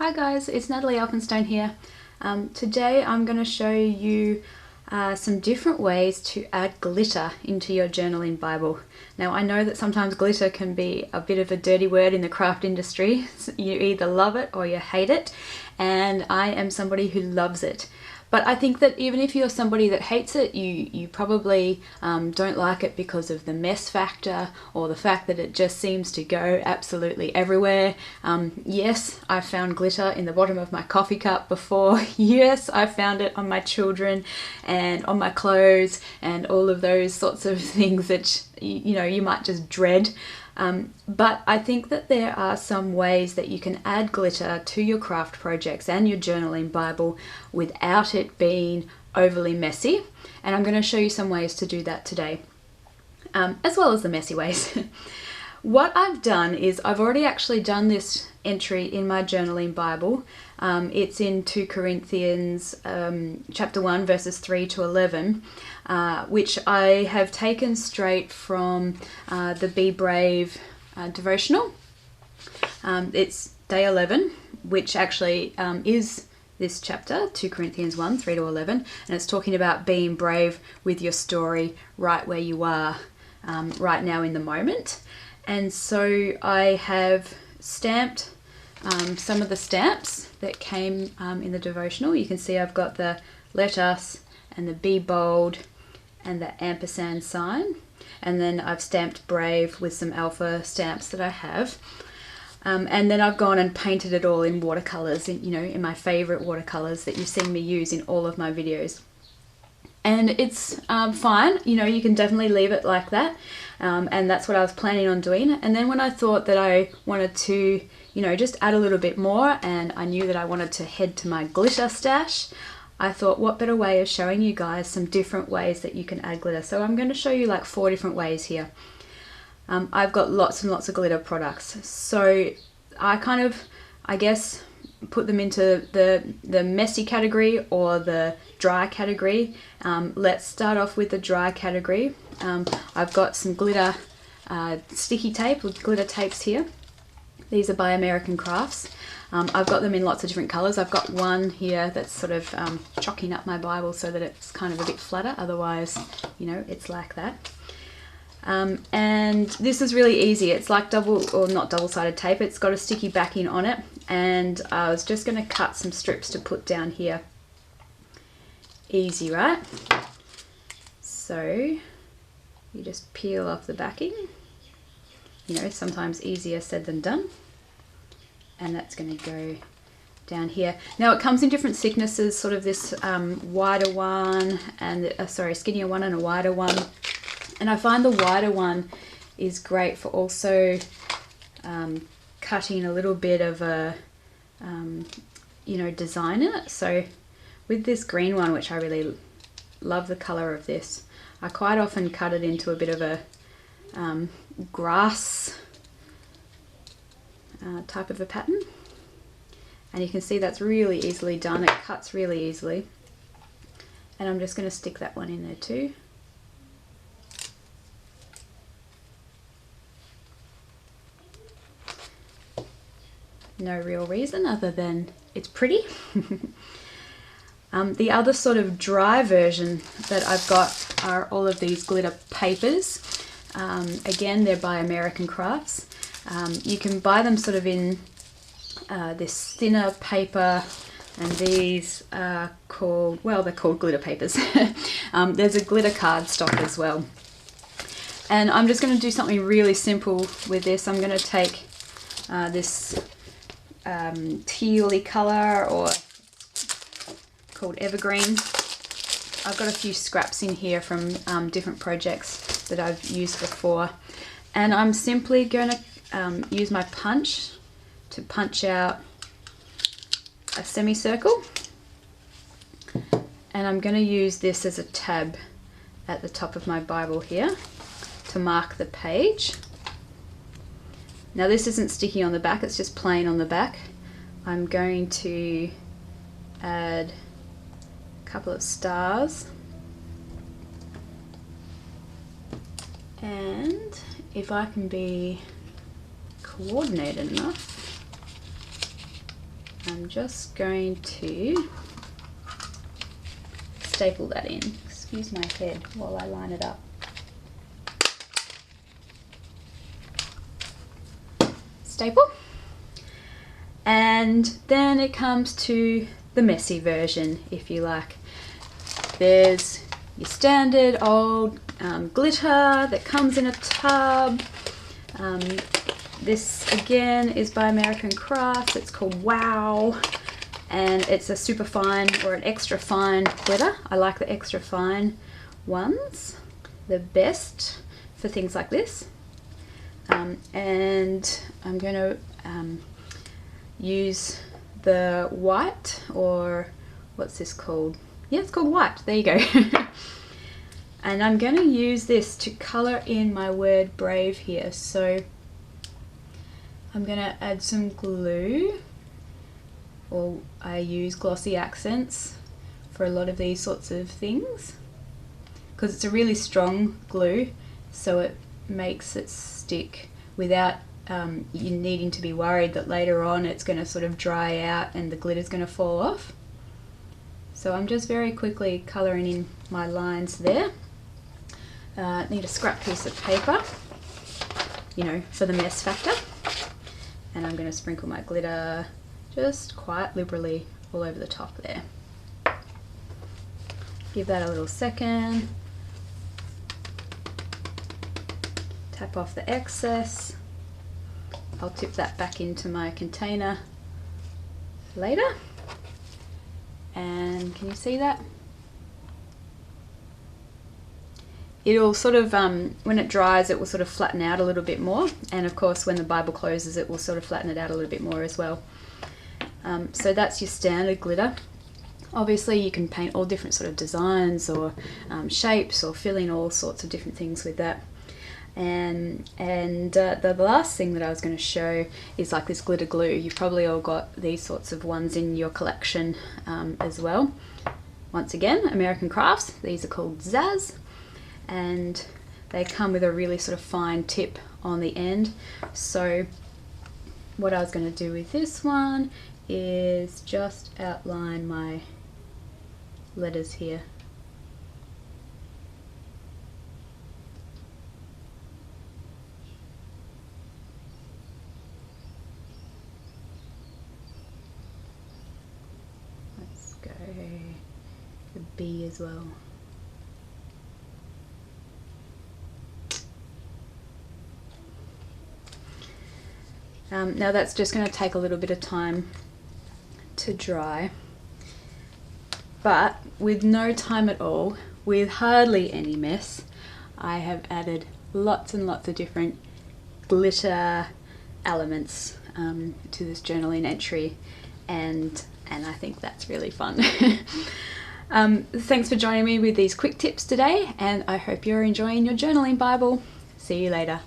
Hi guys, it's Natalie Elphinstone here. Today I'm going to show you some different ways to add glitter into your journaling Bible. Now I know that sometimes glitter can be a bit of a dirty word in the craft industry. You either love it or you hate it, and I am somebody who loves it. But I think that even if you're somebody that hates it, you probably don't like it because of the mess factor or the fact that it just seems to go absolutely everywhere. Yes, I found glitter in the bottom of my coffee cup before. Yes, I found it on my children and on my clothes and all of those sorts of things that you might just dread. But I think that there are some ways that you can add glitter to your craft projects and your journaling Bible without it being overly messy. And I'm going to show you some ways to do that today, as well as the messy ways. What I've done is I've already actually done this entry in my journaling Bible. It's in 2 Corinthians chapter 1 verses 3 to 11, which I have taken straight from the Be Brave devotional. It's day 11, which actually is this chapter, 2 Corinthians 1, 3 to 11, and it's talking about being brave with your story right where you are right now in the moment. And so I have stamped some of the stamps that came in the devotional. You can see I've got the let us and the be bold and the ampersand sign, and then I've stamped brave with some alpha stamps that I have, and then I've gone and painted it all in watercolors, in my favorite watercolors that you've seen me use in all of my videos. And it's fine, you can definitely leave it like that, and that's what I was planning on doing. And then when I thought that I wanted to just add a little bit more, and I knew that I wanted to head to my glitter stash, I thought what better way of showing you guys some different ways that you can add glitter. So I'm going to show you like 4 different ways here. I've got lots and lots of glitter products, so I guess put them into the messy category or the dry category. Let's start off with the dry category. I've got some glitter sticky tape with glitter tapes here. These are by American Crafts. I've got them in lots of different colors. I've got one here that's sort of chalking up my Bible so that it's kind of a bit flatter, otherwise it's like that. And this is really easy. It's like not double-sided tape. It's got a sticky backing on it, and I was just going to cut some strips to put down here. Easy, right? So you just peel off the backing. Sometimes easier said than done. And that's going to go down here. Now it comes in different thicknesses, sort of this wider one and skinnier one and a wider one. And I find the wider one is great for also cutting a little bit of a design in it. So with this green one, which I really love the color of this, I quite often cut it into a bit of a grass type of a pattern, and you can see that's really easily done. It cuts really easily, and I'm just going to stick that one in there too. No real reason other than it's pretty. The other sort of dry version that I've got are all of these glitter papers. Again, they're by American Crafts. You can buy them sort of in this thinner paper, and these are they're called glitter papers. There's a glitter cardstock as well. And I'm just going to do something really simple with this. I'm going to take this tealy color, or called evergreen. I've got a few scraps in here from different projects that I've used before, and I'm simply going to use my punch to punch out a semicircle, and I'm going to use this as a tab at the top of my Bible here to mark the page. Now this isn't sticky on the back, it's just plain on the back. I'm going to add a couple of stars, and if I can be coordinated enough, I'm just going to staple that in. Excuse my head while I line it up. Staple. And then it comes to the messy version, if you like. There's your standard old glitter that comes in a tub. This again is by American Crafts. It's called Wow, and it's a super fine or an extra fine glitter. I like the extra fine ones, the best for things like this. And I'm going to use the white, or what's this called? Yeah, it's called white. There you go. And I'm going to use this to colour in my word brave here. So I'm going to add some glue, or I use glossy accents for a lot of these sorts of things because it's a really strong glue, so it makes it stick without you needing to be worried that later on it's going to sort of dry out and the glitter's going to fall off. So I'm just very quickly colouring in my lines there. Need a scrap piece of paper, you know, for the mess factor. And I'm going to sprinkle my glitter just quite liberally all over the top there. Give that a little second. Tap off the excess. I'll tip that back into my container later. And can you see that? It'll sort of, when it dries, it will sort of flatten out a little bit more. And of course, when the Bible closes, it will sort of flatten it out a little bit more as well. So that's your standard glitter. Obviously, you can paint all different sort of designs or shapes, or fill in all sorts of different things with that. And the last thing that I was going to show is like this glitter glue. You've probably all got these sorts of ones in your collection as well. Once again, American Crafts. These are called Zaz, and they come with a really sort of fine tip on the end. So what I was going to do with this one is just outline my letters here. Let's go the B as well. Now that's just going to take a little bit of time to dry, but with no time at all, with hardly any mess, I have added lots and lots of different glitter elements to this journaling entry, and I think that's really fun. Thanks for joining me with these quick tips today, and I hope you're enjoying your journaling Bible. See you later.